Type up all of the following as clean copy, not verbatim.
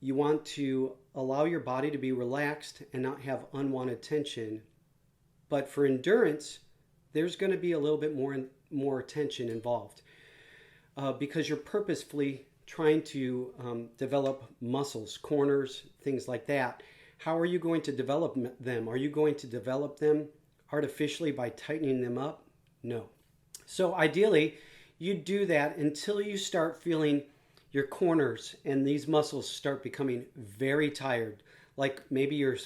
You want to allow your body to be relaxed and not have unwanted tension. But for endurance, there's going to be a little bit more tension involved because you're purposefully trying to develop muscles, corners, things like that. How are you going to develop them? Are you going to develop them artificially by tightening them up? No. So ideally, you do that until you start feeling your corners and these muscles start becoming very tired. Like maybe your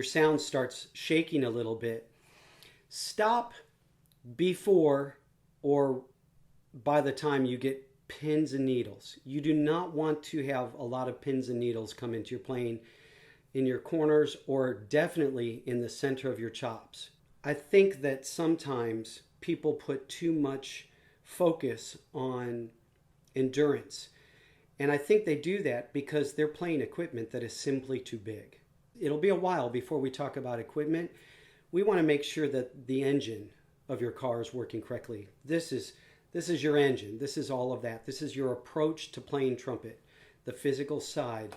sound starts shaking a little bit. Stop before or by the time you get pins and needles. You do not want to have a lot of pins and needles come into your playing in your corners or definitely in the center of your chops. I think that sometimes people put too much focus on endurance. And I think they do that because they're playing equipment that is simply too big. It'll be a while before we talk about equipment. We want to make sure that the engine of your car is working correctly. This is your engine. This is all of that. This is your approach to playing trumpet, the physical side.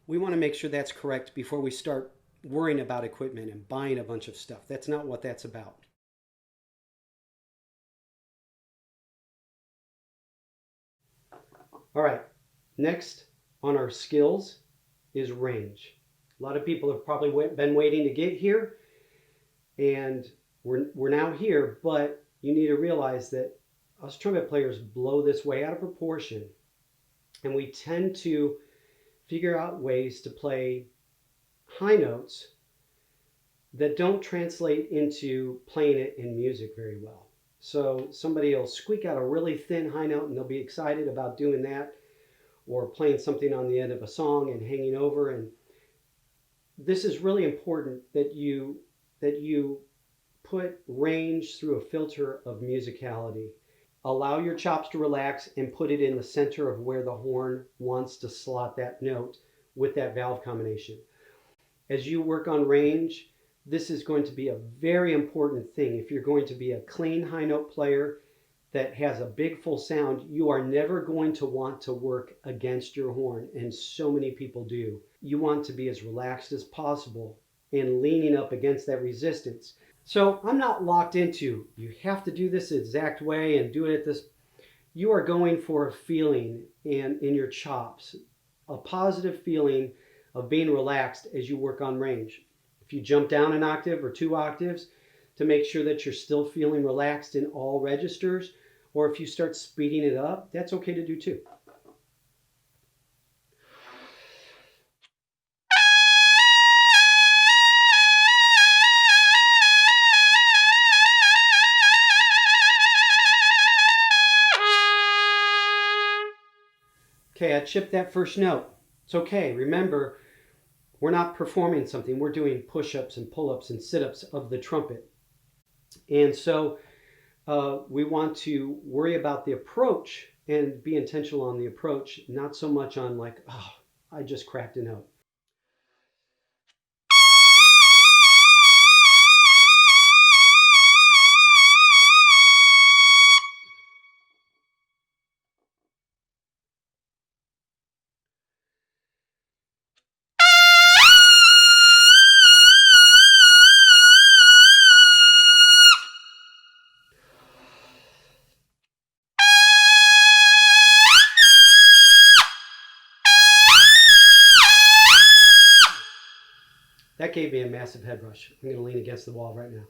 We want to make sure that's correct before we start worrying about equipment and buying a bunch of stuff. That's not what that's about. All right, next on our skills is range. A lot of people have probably been waiting to get here, and we're now here, but you need to realize that us trumpet players blow this way out of proportion, and we tend to figure out ways to play high notes that don't translate into playing it in music very well. So somebody will squeak out a really thin high note and they'll be excited about doing that, or playing something on the end of a song and hanging over. And this is really important that you put range through a filter of musicality. Allow your chops to relax and put it in the center of where the horn wants to slot that note with that valve combination. As you work on range, this is going to be a very important thing. If you're going to be a clean high note player that has a big full sound, you are never going to want to work against your horn, and so many people do. You want to be as relaxed as possible and leaning up against that resistance. So I'm not locked into, you have to do this exact way and do it at this. You are going for a feeling in your chops, a positive feeling of being relaxed as you work on range. If you jump down an octave or 2 octaves to make sure that you're still feeling relaxed in all registers, or if you start speeding it up, that's okay to do too. Okay, I chipped that first note. It's okay. Remember, we're not performing something. We're doing push-ups and pull-ups and sit-ups of the trumpet. And so we want to worry about the approach and be intentional on the approach, not so much on like, oh, I just cracked a note. That gave me a massive head rush. I'm going to lean against the wall right now.